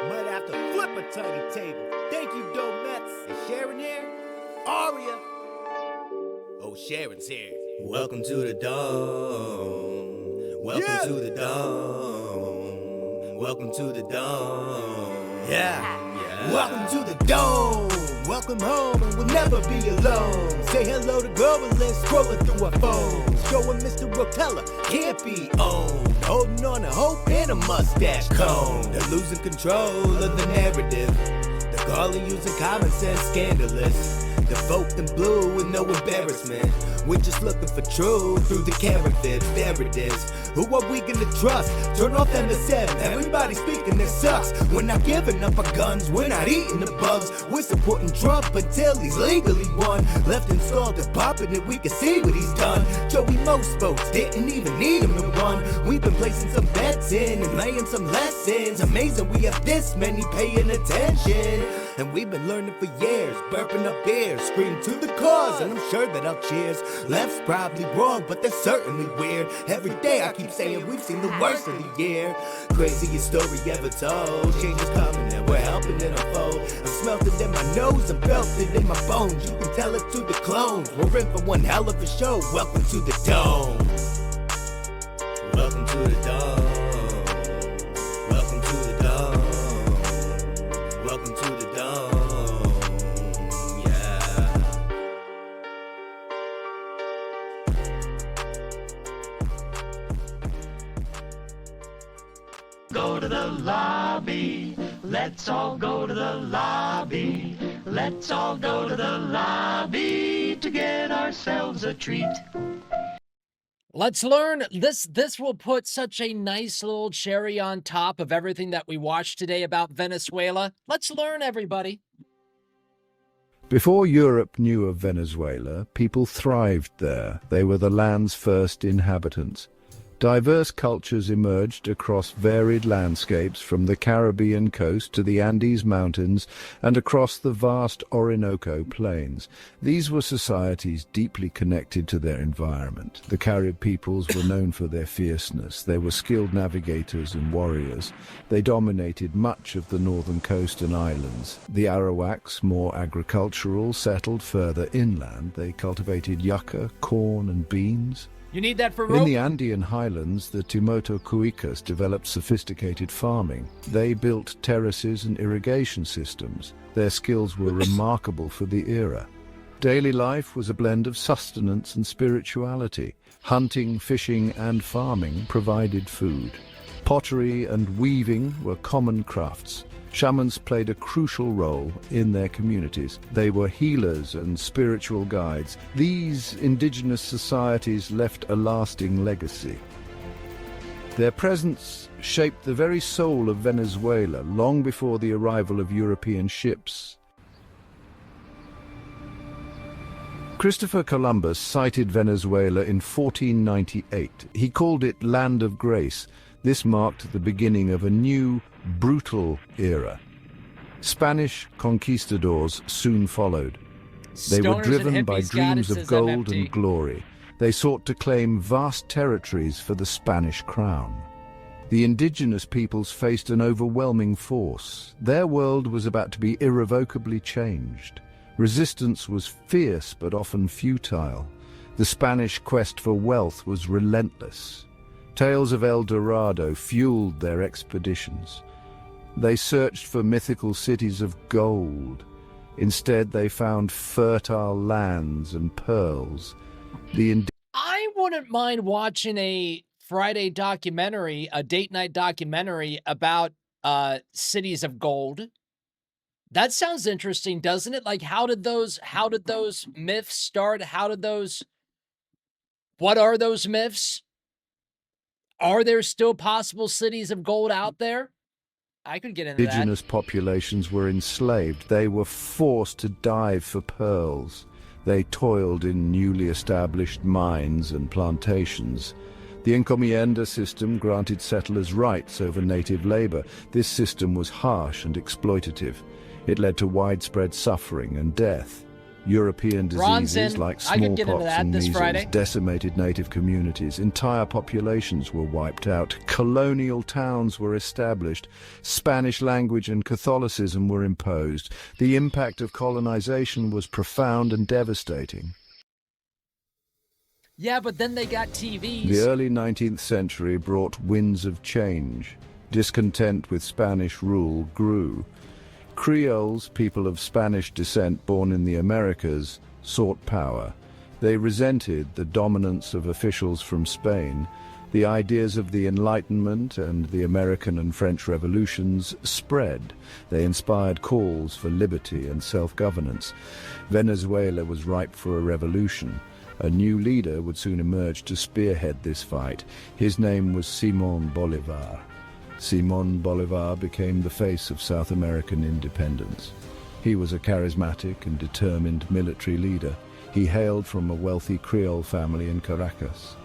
Might have to flip a tiny table. Thank you, Domets. Is Sharon here? Aria. Oh, Sharon's here. Welcome to the Dome. Welcome to the Dome. Welcome to the Dome. Yeah. Welcome to the Dome. Welcome home, and we'll never be alone. Say hello to globalists scrolling through our phones. Showing Mr. Rotella can't be owned. Holding on to hope in a mustache cone. They're losing control of the narrative. They're calling using common sense scandalous. They're vote in blue with no embarrassment. We're just looking for truth through the camera fib. There it is. Who are we gonna trust? Turn off MSM. Everybody speaking this sucks. We're not giving up our guns. We're not eating the bugs. We're supporting Trump until he's legally won. Left installed and popping it. We can see what he's done. Joey, most folks didn't even need him to run. We've been placing some bets in and laying some lessons. Amazing we have this many paying attention. And we've been learning for years. Burping up beers. Scream to the cause. And I'm sure that I'll cheers. Left's probably wrong, but they're certainly weird. Every day I keep saying we've seen the worst of the year. Craziest story ever told. Change is coming and we're helping it unfold. I'm smelting in my nose, I'm belted in my bones. You can tell it to the clones. We're in for one hell of a show. Welcome to the Dome. Welcome to the Dome. Welcome to the Dome. Welcome to the Dome. Go to the lobby, let's all go to the lobby. Let's all go to the lobby to get ourselves a treat. Let's learn. This will put such a nice little cherry on top of everything that we watched today about Venezuela. Let's learn, everybody. Before Europe knew of Venezuela, people thrived there. They were the land's first inhabitants. Diverse cultures emerged across varied landscapes from the Caribbean coast to the Andes Mountains and across the vast Orinoco Plains. These were societies deeply connected to their environment. The Carib peoples were known for their fierceness. They were skilled navigators and warriors. They dominated much of the northern coast and islands. The Arawaks, more agricultural, settled further inland. They cultivated yucca, corn and beans. You need that for rope? In the Andean highlands, the Tumoto-Cuicas developed sophisticated farming. They built terraces and irrigation systems. Their skills were remarkable for the era. Daily life was a blend of sustenance and spirituality. Hunting, fishing, and farming provided food. Pottery and weaving were common crafts. Shamans played a crucial role in their communities. They were healers and spiritual guides. These indigenous societies left a lasting legacy. Their presence shaped the very soul of Venezuela long before the arrival of European ships. Christopher Columbus sighted Venezuela in 1498. He called it Land of Grace. This marked the beginning of a new, brutal era. Spanish conquistadors soon followed. They were driven by dreams of gold and glory. They sought to claim vast territories for the Spanish crown. The indigenous peoples faced an overwhelming force. Their world was about to be irrevocably changed. Resistance was fierce but often futile. The Spanish quest for wealth was relentless. Tales of El Dorado fueled their expeditions. They searched for mythical cities of gold. Instead, they found fertile lands and pearls. I wouldn't mind watching a Friday documentary, a date night documentary about cities of gold. That sounds interesting, doesn't it? Like, how did those myths start? What are those myths? Are there still possible cities of gold out there? I could get into that. Indigenous populations were enslaved. They were forced to dive for pearls. They toiled in newly established mines and plantations. The encomienda system granted settlers rights over native labor. This system was harsh and exploitative. It led to widespread suffering and death. European diseases Bronson. like I could get into smallpox that and this measles Friday. decimated native communities. Entire populations were wiped out. Colonial towns were established. Spanish language and Catholicism were imposed. The impact of colonization was profound and devastating. Yeah, but then they got TVs. The early 19th century brought winds of change. Discontent with Spanish rule grew. Creoles, people of Spanish descent born in the Americas, sought power. They resented the dominance of officials from Spain. The ideas of the Enlightenment and the American and French revolutions spread. They inspired calls for liberty and self-governance. Venezuela was ripe for a revolution. A new leader would soon emerge to spearhead this fight. His name was Simón Bolívar. Simón Bolívar became the face of South American independence. He was a charismatic and determined military leader. He hailed from a wealthy Creole family in Caracas.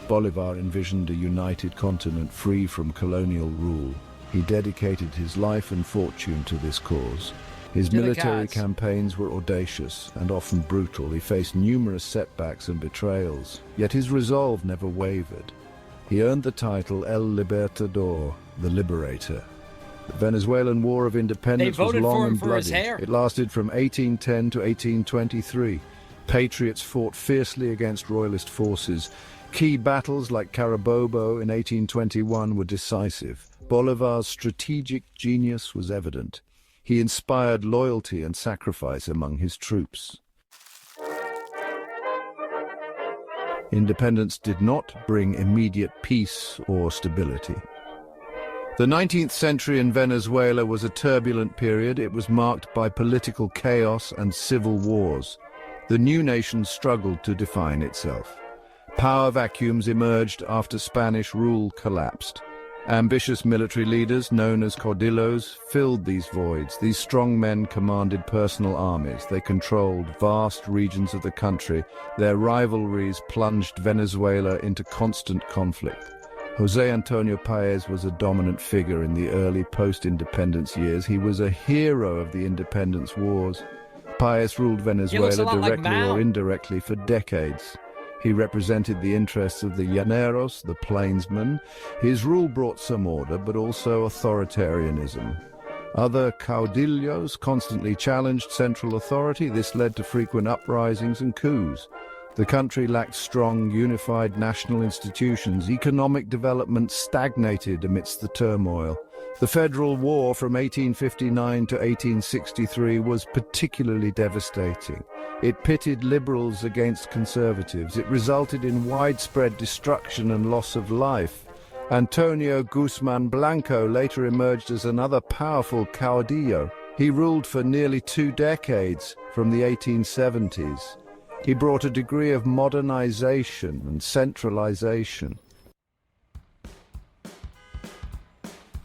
Bolívar envisioned a united continent free from colonial rule. He dedicated his life and fortune to this cause. His military campaigns were audacious and often brutal. He faced numerous setbacks and betrayals, yet his resolve never wavered. He earned the title El Libertador, the Liberator. The Venezuelan War of Independence was long and bloody. It lasted from 1810 to 1823. Patriots fought fiercely against royalist forces. Key battles like Carabobo in 1821 were decisive. Bolívar's strategic genius was evident. He inspired loyalty and sacrifice among his troops. Independence did not bring immediate peace or stability. The 19th century in Venezuela was a turbulent period. It was marked by political chaos and civil wars. The new nation struggled to define itself. Power vacuums emerged after Spanish rule collapsed. Ambitious military leaders, known as caudillos, filled these voids. These strong men commanded personal armies. They controlled vast regions of the country. Their rivalries plunged Venezuela into constant conflict. José Antonio Páez was a dominant figure in the early post-independence years. He was a hero of the independence wars. Páez ruled Venezuela directly or indirectly for decades. He represented the interests of the llaneros, the plainsmen. His rule brought some order, but also authoritarianism. Other caudillos constantly challenged central authority. This led to frequent uprisings and coups. The country lacked strong, unified national institutions. Economic development stagnated amidst the turmoil. The Federal War from 1859 to 1863 was particularly devastating. It pitted liberals against conservatives. It resulted in widespread destruction and loss of life. Antonio Guzmán Blanco later emerged as another powerful caudillo. He ruled for nearly 2 decades, from the 1870s. He brought a degree of modernization and centralization.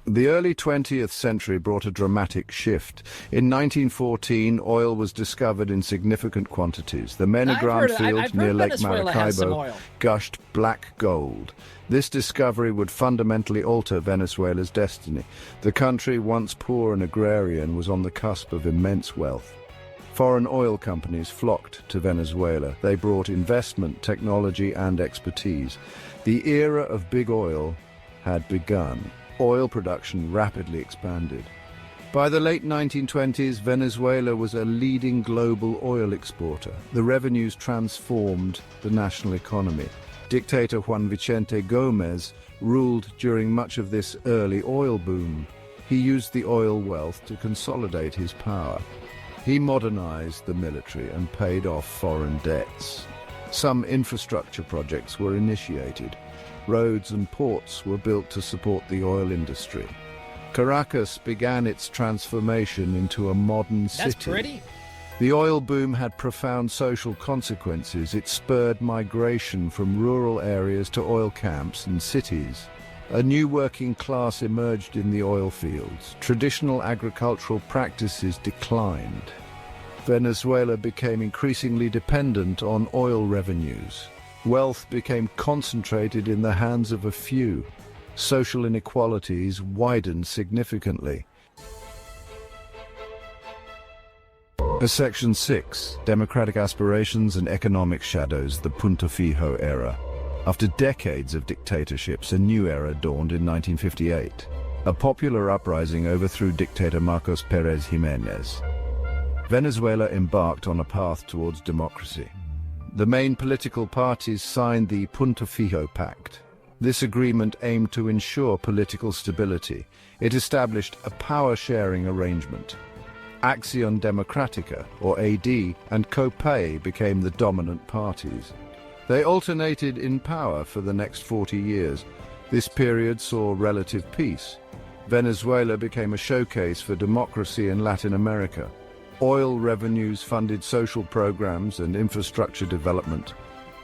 The early 20th century brought a dramatic shift. In 1914, oil was discovered in significant quantities. The Mena Grande field near Lake Maracaibo gushed black gold. This discovery would fundamentally alter Venezuela's destiny. The country, once poor and agrarian, was on the cusp of immense wealth. Foreign oil companies flocked to Venezuela. They brought investment, technology, and expertise. The era of big oil had begun. Oil production rapidly expanded. By the late 1920s, Venezuela was a leading global oil exporter. The revenues transformed the national economy. Dictator Juan Vicente Gómez ruled during much of this early oil boom. He used the oil wealth to consolidate his power. He modernized the military and paid off foreign debts. Some infrastructure projects were initiated. Roads and ports were built to support the oil industry. Caracas began its transformation into a modern city. That's pretty. The oil boom had profound social consequences. It spurred migration from rural areas to oil camps and cities. A new working class emerged in the oil fields. Traditional agricultural practices declined. Venezuela became increasingly dependent on oil revenues. Wealth became concentrated in the hands of a few. Social inequalities widened significantly. Section 6, Democratic Aspirations and Economic Shadows, the Punto Fijo era. After decades of dictatorships, a new era dawned in 1958. A popular uprising overthrew dictator Marcos Pérez Jiménez. Venezuela embarked on a path towards democracy. The main political parties signed the Punto Fijo Pact. This agreement aimed to ensure political stability. It established a power-sharing arrangement. Acción Democrática, or AD, and COPEI became the dominant parties. They alternated in power for the next 40 years. This period saw relative peace. Venezuela became a showcase for democracy in Latin America. Oil revenues funded social programs and infrastructure development.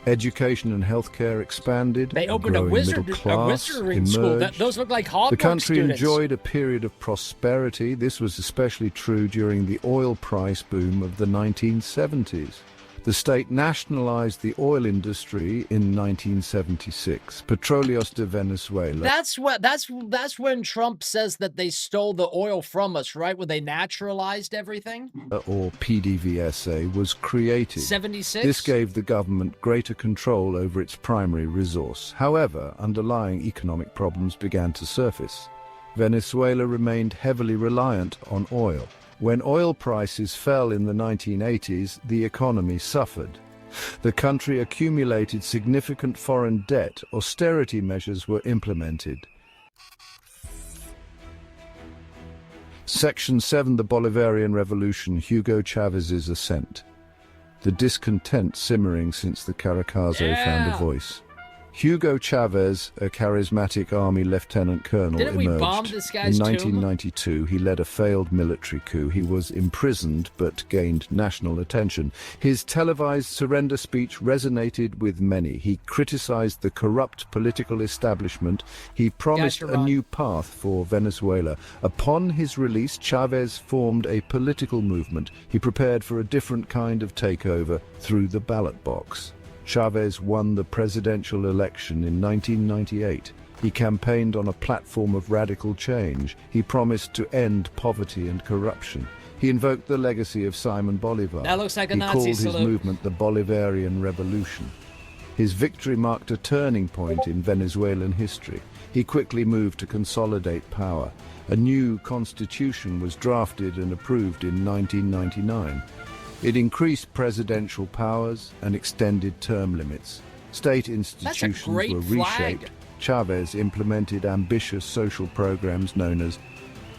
Education and healthcare expanded. They opened a wizardry school. Those look like Hogwarts The country students. enjoyed a period of prosperity. This was especially true during the oil price boom of the 1970s. The state nationalized the oil industry in 1976. Petróleos de Venezuela. That's when Trump says that they stole the oil from us, right? When they naturalized everything? Or PDVSA was created. 76? This gave the government greater control over its primary resource. However, underlying economic problems began to surface. Venezuela remained heavily reliant on oil. When oil prices fell in the 1980s, the economy suffered. The country accumulated significant foreign debt. Austerity measures were implemented. Section 7, the Bolivarian Revolution, Hugo Chávez's ascent. The discontent simmering since the Caracazo found a voice. Hugo Chávez, a charismatic army lieutenant colonel, Didn't we bomb emerged. this guy's In tomb? 1992, he led a failed military coup. He was imprisoned but gained national attention. His televised surrender speech resonated with many. He criticized the corrupt political establishment. He promised a new path for Venezuela. Upon his release, Chávez formed a political movement. He prepared for a different kind of takeover through the ballot box. Chávez won the presidential election in 1998. He campaigned on a platform of radical change. He promised to end poverty and corruption. He invoked the legacy of Simon Bolivar. That looks like a He Nazi called his salute. movement the Bolivarian Revolution. His victory marked a turning point in Venezuelan history. He quickly moved to consolidate power. A new constitution was drafted and approved in 1999. It increased presidential powers and extended term limits. State institutions great were flag. reshaped. Chavez implemented ambitious social programs known as...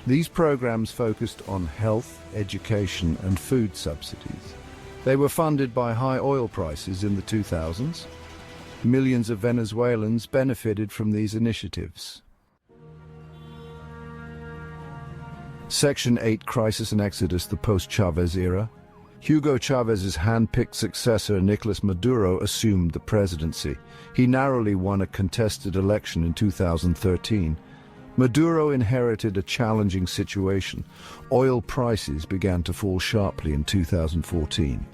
These programs focused on health, education, and food subsidies. They were funded by high oil prices in the 2000s. Millions of Venezuelans benefited from these initiatives. Section 8, Crisis and Exodus, the post-Chavez era. Hugo Chávez's hand-picked successor, Nicolas Maduro, assumed the presidency. He narrowly won a contested election in 2013. Maduro inherited a challenging situation. Oil prices began to fall sharply in 2014.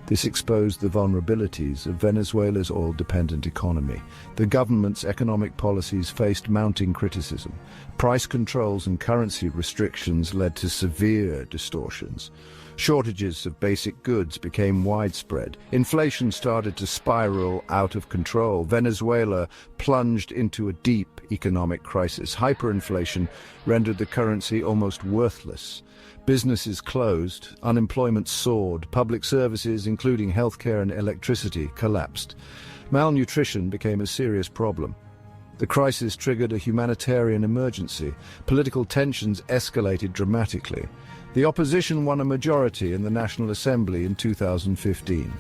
This exposed the vulnerabilities of Venezuela's oil-dependent economy. The government's economic policies faced mounting criticism. Price controls and currency restrictions led to severe distortions. Shortages of basic goods became widespread. Inflation started to spiral out of control. Venezuela plunged into a deep economic crisis. Hyperinflation rendered the currency almost worthless. Businesses closed, unemployment soared, public services, including healthcare and electricity, collapsed. Malnutrition became a serious problem. The crisis triggered a humanitarian emergency. Political tensions escalated dramatically. The opposition won a majority in the National Assembly in 2015.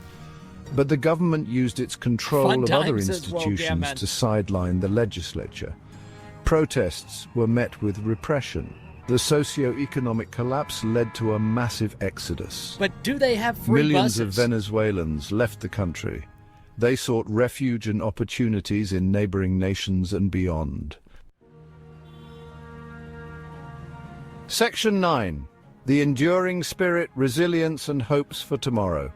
But the government used its control of other institutions to sideline the legislature. Protests were met with repression. The socio-economic collapse led to a massive exodus. But do they have free Millions buses? of Venezuelans left the country. They sought refuge and opportunities in neighboring nations and beyond. Section 9. The enduring spirit, resilience and hopes for tomorrow.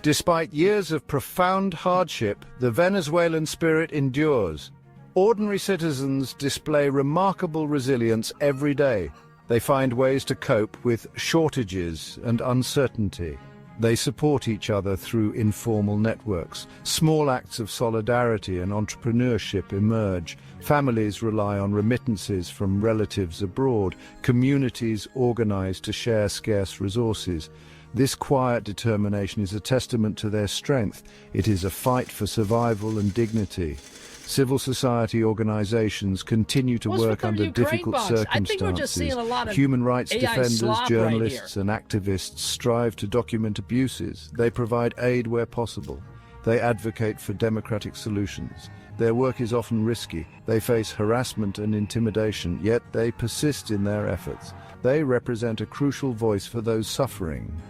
Despite years of profound hardship, the Venezuelan spirit endures. Ordinary citizens display remarkable resilience every day. They find ways to cope with shortages and uncertainty. They support each other through informal networks. Small acts of solidarity and entrepreneurship emerge. Families rely on remittances from relatives abroad. Communities organize to share scarce resources. This quiet determination is a testament to their strength. It is a fight for survival and dignity. Civil society organizations continue to work under difficult circumstances. I think we're just seeing a lot of Human rights AI defenders, slop journalists, right and activists strive to document abuses. They provide aid where possible. They advocate for democratic solutions. Their work is often risky. They face harassment and intimidation, yet they persist in their efforts. They represent a crucial voice for those suffering.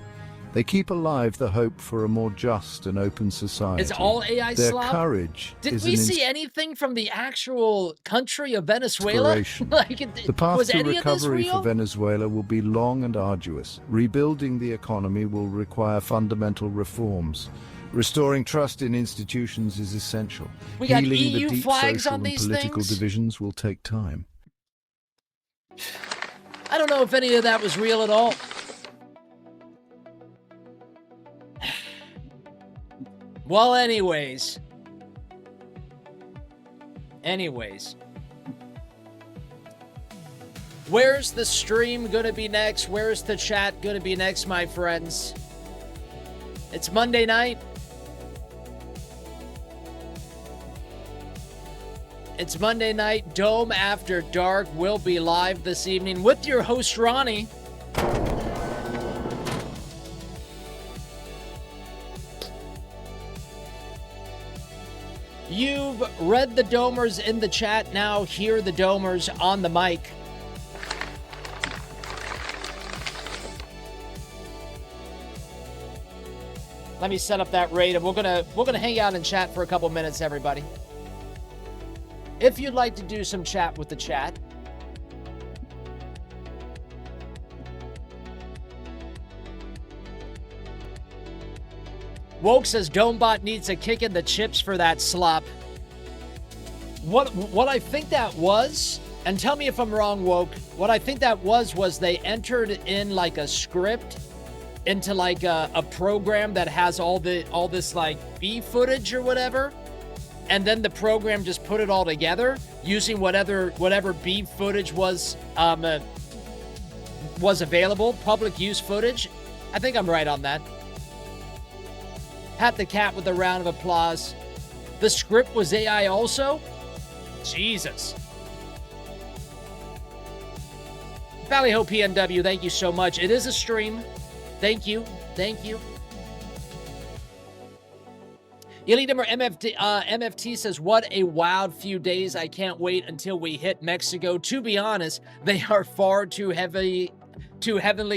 They keep alive the hope for a more just and open society. It's all AI Their slop? courage Did is we an see anything from the actual country of Venezuela? inspiration. The path was to any of this recovery real? for Venezuela will be long and arduous. Rebuilding the economy will require fundamental reforms. Restoring trust in institutions is essential. We got Healing EU the deep flags social on and these political things? divisions will take time. I don't know if any of that was real at all. Well, anyways. Where's the stream gonna be next? Where's the chat gonna be next, my friends? It's Monday night. It's Monday night. Dome After Dark will be live this evening with your host, Ronnie. You've read the Domers in the chat. Now hear the Domers on the mic. Let me set up that raid, and we're gonna hang out and chat for a couple minutes, everybody. If you'd like to do some chat with the chat, Woke says Domebot needs a kick in the chips for that slop. What I think that was, and tell me if I'm wrong, Woke, what I think that was they entered in like a script into like a program that has all this like B footage or whatever, and then the program just put it all together using whatever B footage was available, public use footage. I think I'm right on that. Pat the Cat with a round of applause. The script was AI also? Jesus. Ballyho PNW, thank you so much. It is a stream. Thank you. Thank you. Elidimmer MFT says, what a wild few days. I can't wait until we hit Mexico. To be honest, they are far too heavily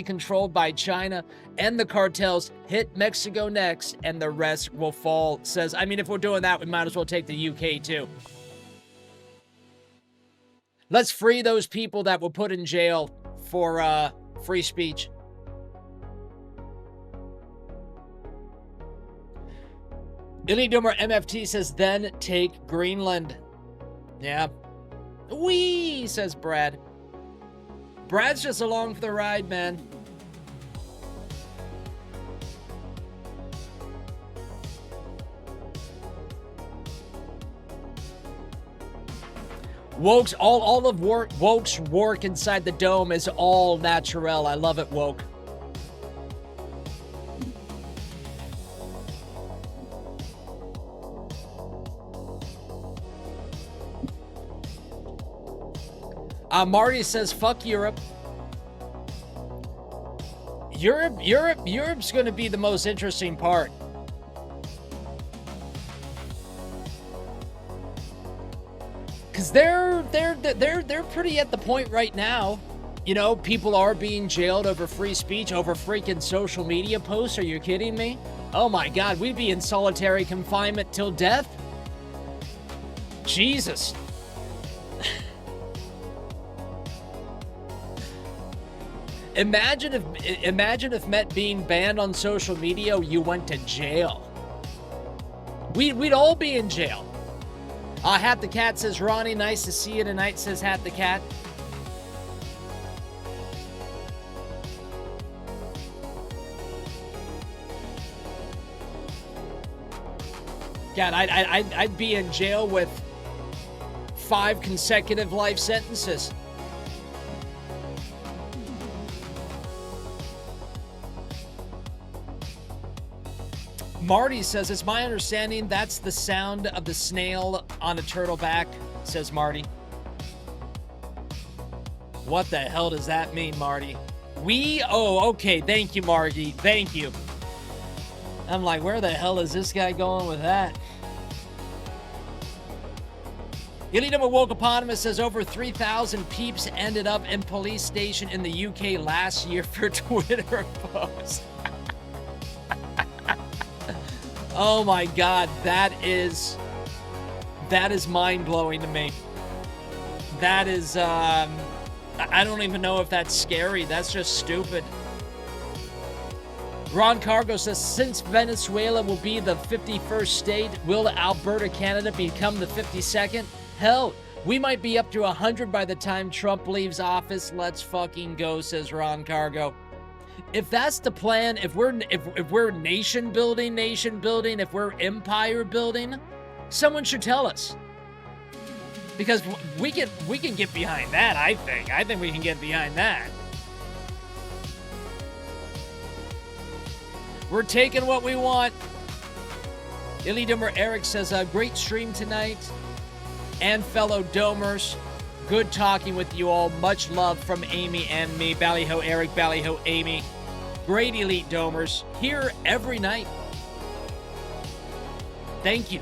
controlled by China and the cartels. Hit Mexico next and the rest will fall. Says, I mean, if we're doing that, we might as well take the UK too. Let's free those people that were put in jail for free speech. Illidumer MFT says, then take Greenland. Yeah. Wee, says Brad. Brad's just along for the ride, man. Woke's Woke's work inside the dome is all natural. I love it, Woke. Marty says, fuck Europe. Europe's going to be the most interesting part. Because they're pretty at the point right now. You know, people are being jailed over free speech, over freaking social media posts. Are you kidding me? Oh my God, we'd be in solitary confinement till death. Jesus. Imagine if Met being banned on social media, you went to jail. We'd all be in jail. Hat the Cat says, Ronnie, nice to see you tonight, says Hat the Cat. God, I'd be in jail with 5 consecutive life sentences. Marty says, it's my understanding that's the sound of the snail on a turtle back, says Marty. What the hell does that mean, Marty? Oh, okay. Thank you, Marty. Thank you. I'm like, where the hell is this guy going with that? Elidum Wokeponymous says over 3,000 peeps ended up in police station in the UK last year for Twitter posts. Oh my God, that is mind-blowing to me. That is, I don't even know if that's scary. That's just stupid. Ron Cargo says, since Venezuela will be the 51st state, will Alberta, Canada become the 52nd? Hell, we might be up to 100 by the time Trump leaves office. Let's fucking go, says Ron Cargo. If that's the plan, if we're nation building, if we're empire building, someone should tell us. Because we can get behind that, I think. I think we can get behind that. We're taking what we want. Illy Dummer Eric says, great stream tonight. And fellow Domers, good talking with you all. Much love from Amy and me. Ballyho Eric, Ballyho Amy. Great Elite Domers, here every night. Thank you.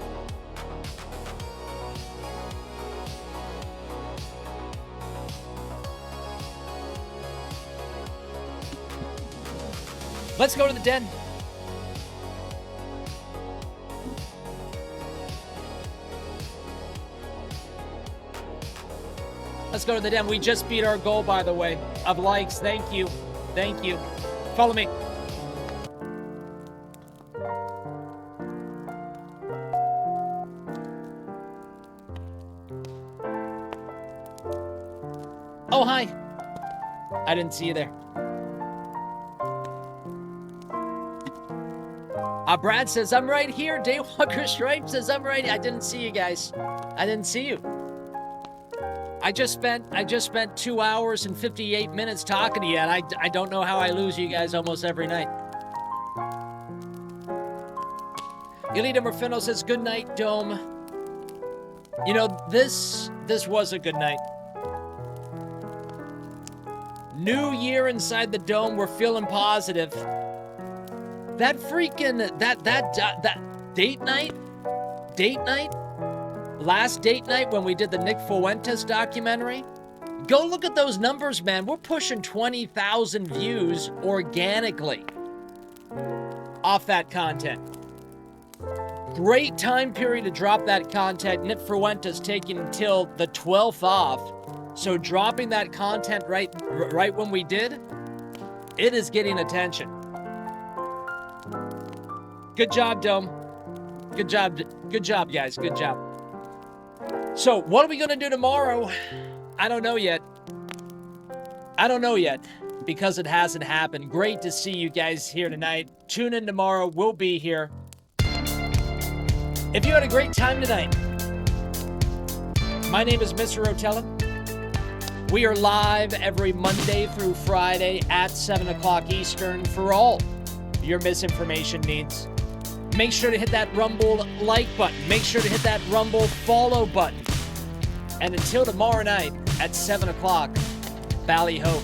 Let's go to the den. Let's go to the den. We just beat our goal, by the way, of likes. Thank you. Thank you. Follow me. Oh, hi. I didn't see you there. Brad says, I'm right here. Daywalker Stripe says, I'm right. I didn't see you guys. I didn't see you. I just spent 2 hours and 58 minutes talking to you, and I don't know how I lose you guys almost every night. Elita Morfino says, good night, Dome. You know, this was a good night. New year inside the Dome, we're feeling positive. That freaking, that date night, last date night when we did the Nick Fuentes documentary, go look at those numbers, man. We're pushing 20,000 views organically off that content. Great time period to drop that content. Nick Fuentes taking until the 12th off. So dropping that content right when we did, it is getting attention. Good job, Dome. Good job, guys. Good job. So, what are we going to do tomorrow? I don't know yet. Because it hasn't happened. Great to see you guys here tonight. Tune in tomorrow. We'll be here. If you had a great time tonight, my name is Mr. Rotella. We are live every Monday through Friday at 7 o'clock Eastern for all your misinformation needs. Make sure to hit that Rumble like button. Make sure to hit that Rumble follow button. And until tomorrow night at 7 o'clock, Ballyho.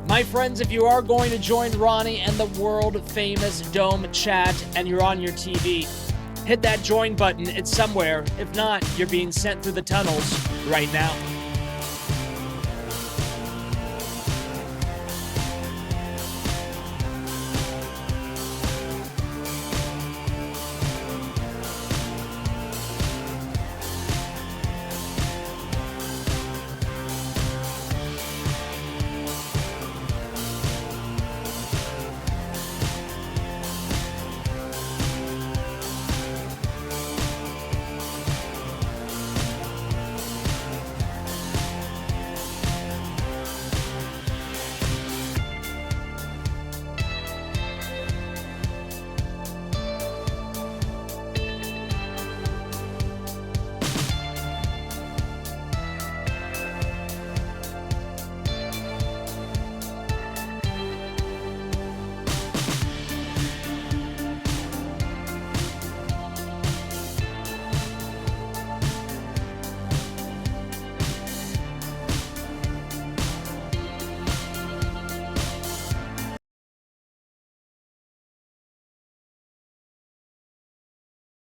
My friends, if you are going to join Ronnie and the world-famous Dome chat and you're on your TV, hit that join button. It's somewhere. If not, you're being sent through the tunnels right now.